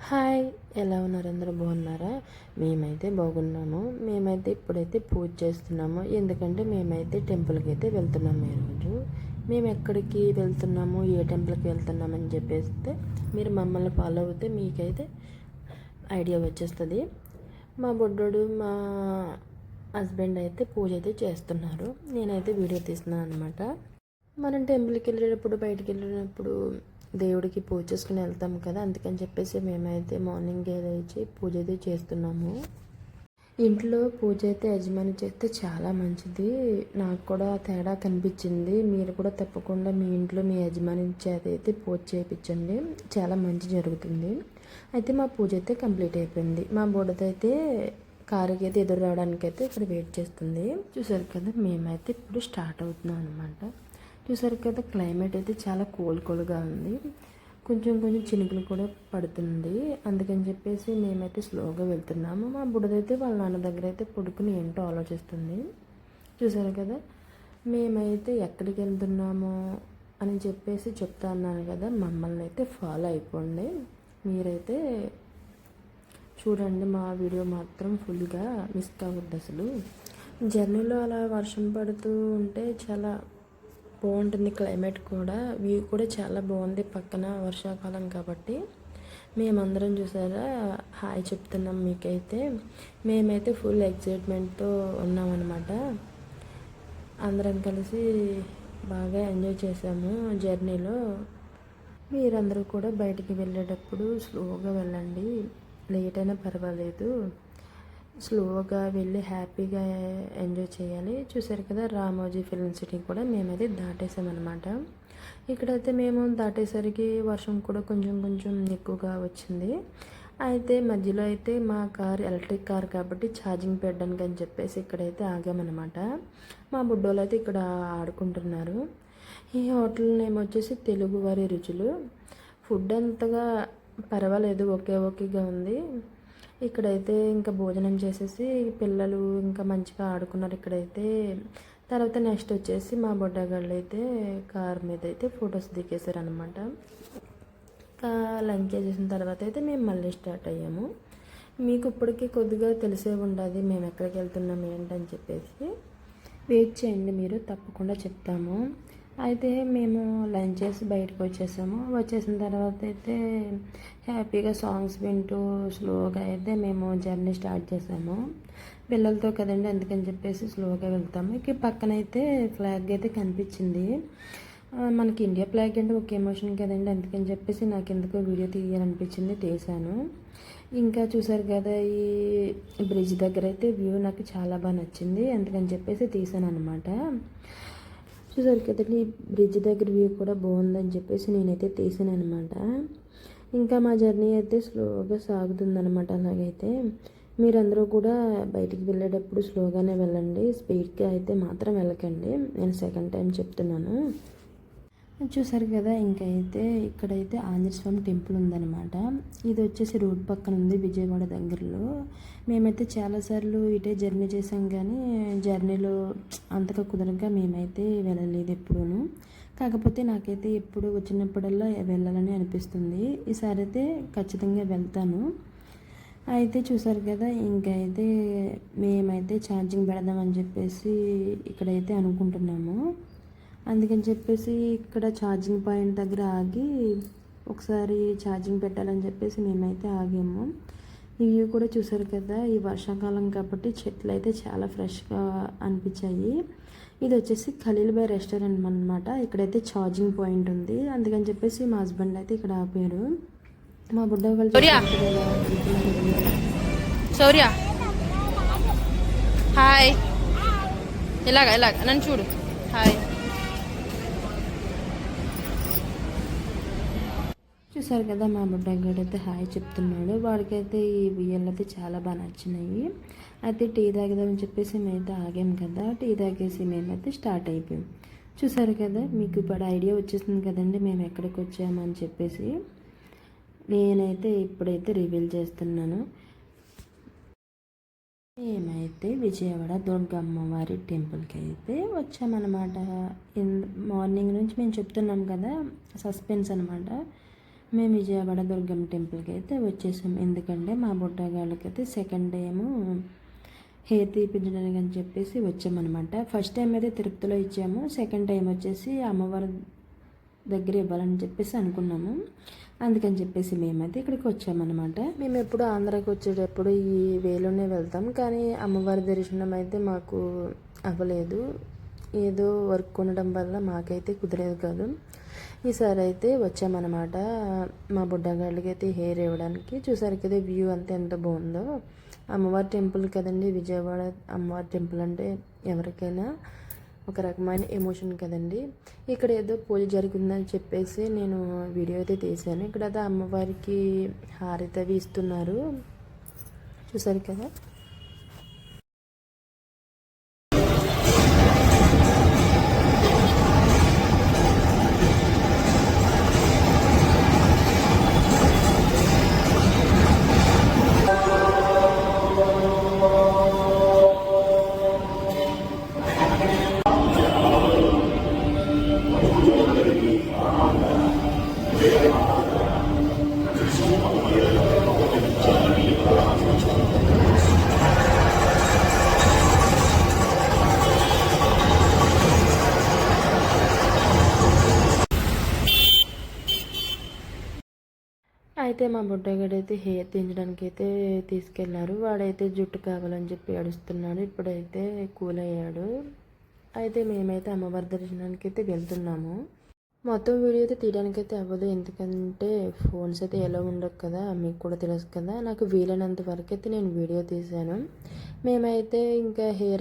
Hi, ఎలా ఉన్నారు? అందరూ బాగున్నారా? మేమైతే బాగున్నాము. మేమైతే ఇప్పుడైతే పూజ చేస్తున్నాము. ఎందుకంటే మేమైతే టెంపుల్కి అయితే వెళ్తున్నాము ఈరోజు. మేము ఎక్కడికి వెళ్తున్నాము, ఏ టెంపుల్కి వెళ్తున్నామని చెప్పేస్తే మీరు మమ్మల్ని ఫాలో అవుతే మీకైతే ఐడియా వచ్చేస్తుంది. మా బొడ్డోడు మా హస్బెండ్ అయితే పూజ అయితే చేస్తున్నారు. నేనైతే వీడియో తీస్తున్నాను అనమాట. మనం టెంపుల్కి వెళ్ళేటప్పుడు, బయటికి వెళ్ళినప్పుడు దేవుడికి పూజ చేసుకుని వెళ్తాం కదా, అందుకని చెప్పేసి మేమైతే మార్నింగే లేచి పూజ అయితే చేస్తున్నాము. ఇంట్లో పూజ అయితే యజమాని చేస్తే చాలా మంచిది. నాకు కూడా తేడా కనిపించింది. మీరు కూడా తప్పకుండా మీ ఇంట్లో మీ యజమాని చేత అయితే పూజ చేయించండి, చాలా మంచి జరుగుతుంది. అయితే మా పూజ అయితే కంప్లీట్ అయిపోయింది. మా బుడదైతే కారుకి అయితే ఎదురు రావడానికి అయితే ఇక్కడ వెయిట్ చేస్తుంది. చూసారు కదా, మేమైతే ఇప్పుడు స్టార్ట్ అవుతున్నాం అనమాట. చూసారు కదా, క్లైమేట్ అయితే చాలా కూల్గా ఉంది. కొంచెం చినుకులు కూడా పడుతుంది. అందుకని చెప్పేసి మేమైతే స్లోగా వెళ్తున్నాము. మా బుడదైతే వాళ్ళ నాన్న దగ్గర అయితే పడుకుని ఏంటో ఆలోచిస్తుంది. చూసారు కదా, మేమైతే ఎక్కడికి వెళ్తున్నామో అని చెప్పేసి చెప్తా అన్నాను కదా, మమ్మల్ని అయితే ఫాలో అయిపోండి. మీరైతే చూడండి, మా వీడియో మాత్రం ఫుల్గా మిస్ కావద్దు. అసలు జర్నీలో అలా వర్షం పడుతూ ఉంటే చాలా బాగుంటుంది. క్లైమేట్ కూడా, వ్యూ కూడా చాలా బాగుంది. పక్కన వర్షాకాలం కాబట్టి మేమందరం చూసారా హాయ్ చెప్తున్నాం మీకైతే. మేమైతే ఫుల్ ఎక్సైట్మెంట్తో ఉన్నామన్నమాట. అందరం కలిసి బాగా ఎంజాయ్ చేసాము జర్నీలో. మీరందరూ కూడా బయటికి వెళ్ళేటప్పుడు స్లోగా వెళ్ళండి, లేట్ అయినా పర్వాలేదు. స్లోగా వెళ్ళి హ్యాపీగా ఎంజాయ్ చేయాలి. చూసారు కదా, రామోజీ ఫిల్మ్ సిటీ కూడా మేమైతే దాటేసామన్నమాట. ఇక్కడైతే మేము దాటేసరికి వర్షం కూడా కొంచెం ఎక్కువగా వచ్చింది. అయితే మధ్యలో అయితే మా కార్ ఎలక్ట్రిక్ కార్ కాబట్టి ఛార్జింగ్ పెట్టడానికి అని చెప్పేసి ఇక్కడైతే ఆగామన్నమాట. మా బుడ్డోళ్ళు అయితే ఇక్కడ ఆడుకుంటున్నారు. ఈ హోటల్ నేమ్ వచ్చేసి తెలుగువారి రుచులు. ఫుడ్ అంతగా పర్వాలేదు, ఓకేగా ఉంది. ఇక్కడైతే ఇంకా భోజనం చేసేసి పిల్లలు ఇంకా మంచిగా ఆడుకున్నారు ఇక్కడైతే. తర్వాత నెక్స్ట్ వచ్చేసి మా బొడ్డగాళ్ళు అయితే కార్ మీద అయితే ఫొటోస్ దిగేశారనమాట. ఇంకా లంచ్ చేసిన తర్వాత అయితే మేము మళ్ళీ స్టార్ట్ అయ్యాము. మీకు ఇప్పటికీ కొద్దిగా తెలిసే ఉండాలి మేము ఎక్కడికి వెళ్తున్నాం ఏంటని చెప్పేసి. వెయిట్ చేయండి, మీరు తప్పకుండా చెప్తాము. అయితే మేము లంచ్ చేసి బయటకు వచ్చేసిన తర్వాత అయితే హ్యాపీగా సాంగ్స్ వింటూ స్లోగా అయితే మేము జర్నీ స్టార్ట్ చేసాము. పిల్లలతో కదండి, అందుకని చెప్పేసి స్లోగా వెళ్తాము. ఇక పక్కన అయితే ఫ్లాగ్ అయితే కనిపించింది. మనకి ఇండియా ఫ్లాగ్ అంటే ఒక ఎమోషన్ కదండి, అందుకని చెప్పేసి నాకు ఎందుకో వీడియో తీయాలనిపించింది, తీసాను. ఇంకా చూసారు కదా, ఈ బ్రిడ్జ్ దగ్గర అయితే వ్యూ నాకు చాలా బాగా నచ్చింది, అందుకని చెప్పేసి తీసాను అనమాట. చూసారు కదండి, బ్రిడ్జ్ దగ్గర వ్యూ కూడా బాగుందని చెప్పేసి నేనైతే తీసాను అనమాట. ఇంకా మా జర్నీ అయితే స్లోగా సాగుతుందనమాట. అలాగైతే మీరందరూ కూడా బయటికి వెళ్ళేటప్పుడు స్లోగానే వెళ్ళండి, స్పీడ్గా అయితే మాత్రం వెళ్ళకండి. నేను సెకండ్ టైం చెప్తున్నాను. చూసారు కదా, ఇంకైతే ఇక్కడైతే ఆంజనేయ స్వామి టెంపుల్ ఉందన్నమాట. ఇది వచ్చేసి రోడ్ పక్కన ఉంది, విజయవాడ దగ్గరలో. మేమైతే చాలాసార్లు ఇటే జర్నీ చేసాం, కానీ జర్నీలో అంతగా కుదరగా మేమైతే వెళ్ళలేదు ఎప్పుడూను. కాకపోతే నాకైతే ఎప్పుడు వచ్చినప్పుడల్లా వెళ్ళాలని అనిపిస్తుంది. ఈసారి అయితే ఖచ్చితంగా వెళ్తాను. అయితే చూసారు కదా, ఇంకైతే మేమైతే ఛార్జింగ్ పెడదామని చెప్పేసి ఇక్కడైతే అనుకుంటున్నాము. అందుకని చెప్పేసి ఇక్కడ ఛార్జింగ్ పాయింట్ దగ్గర ఆగి ఒకసారి ఛార్జింగ్ పెట్టాలని చెప్పేసి మేమైతే ఆగాము. ఈ వ్యూ కూడా చూసారు కదా, ఈ వర్షాకాలం కాబట్టి చెట్లు అయితే చాలా ఫ్రెష్గా అనిపించాయి. ఇది వచ్చేసి ఖలీల్ బాయ్ రెస్టారెంట్ అనమాట. ఇక్కడైతే ఛార్జింగ్ పాయింట్ ఉంది, అందుకని చెప్పేసి మా హస్బెండ్ అయితే ఇక్కడ ఆపారు. మా బుడ్డ వాళ్ళు శౌర్య హాయ్, ఇలాగ నన్ను చూడు, హాయ్. చూసారు కదా, మా బుడ్డగాడు అయితే హాయ్ చెప్తున్నాడు. వాడికైతే ఈ ఉయ్యాలు అయితే చాలా బాగా నచ్చినాయి. అయితే టీ తాగదామని చెప్పేసి మేమైతే ఆగాం కదా, టీ తాగేసి మేమైతే స్టార్ట్ అయిపోయాం. చూసారు కదా, మీకు ఇప్పుడు ఐడియా వచ్చేసింది కదండి మేము ఎక్కడికి వచ్చామని చెప్పేసి. నేనైతే ఇప్పుడైతే రివీల్ చేస్తున్నాను. మేమైతే విజయవాడ దుర్గమ్మవారి టెంపుల్కి అయితే వచ్చామన్నమాట. మార్నింగ్ నుంచి మేము చెప్తున్నాం కదా, సస్పెన్స్ అనమాట. మేము విజయవాడ దుర్గమ్మ టెంపుల్కి అయితే వచ్చేసాం. ఎందుకంటే మా బుడ్డగాళ్ళకి అయితే సెకండ్ టైము హెయిర్ తీపించడానికి అని చెప్పేసి వచ్చామన్నమాట. ఫస్ట్ టైం అయితే తిరుపతిలో ఇచ్చాము, సెకండ్ టైం వచ్చేసి అమ్మవారి దగ్గర ఇవ్వాలని చెప్పేసి అనుకున్నాము. అందుకని చెప్పేసి మేమైతే ఇక్కడికి వచ్చామన్నమాట. మేము ఎప్పుడు ఆంధ్రాకి వచ్చేటప్పుడు ఈ వేలోనే వెళ్తాం, కానీ అమ్మవారి దర్శనం అయితే మాకు అవ్వలేదు. ఏదో వర్క్ ఉండడం వల్ల మాకైతే కుదరేది కాదు. ఈసారి అయితే వచ్చామన్నమాట మా బుడ్డగాళ్ళకి అయితే హెయిర్ ఇవ్వడానికి. చూసారు కదా వ్యూ అంతా ఎంత బాగుందో. అమ్మవారి టెంపుల్ కదండి, విజయవాడ అమ్మవారి టెంపుల్ అంటే ఎవరికైనా ఒక రకమైన ఎమోషన్ కదండి. ఇక్కడ ఏదో పూజ జరుగుతుందని చెప్పేసి నేను వీడియో అయితే తీశాను. ఇక్కడ అయితే అమ్మవారికి హారతి అవి ఇస్తున్నారు, చూసారు కదా. అయితే మా బుడ్డగాడైతే హెయిర్ తీయించడానికి అయితే తీసుకెళ్లారు. వాడైతే జుట్టు కావాలని చెప్పి ఏడుస్తున్నాడు. ఇప్పుడైతే కూల్ అయ్యాడు. అయితే మేమైతే అమ్మవారి దర్శనానికి అయితే వెళ్తున్నాము. మొత్తం వీడియో అయితే తీయడానికి అయితే అవ్వదు, ఎందుకంటే ఫోన్స్ అయితే ఎలా ఉండవు కదా, మీకు కూడా తెలుసు కదా. నాకు వీలైనంత వరకు అయితే నేను వీడియో తీశాను. మేమైతే ఇంకా హెయిర్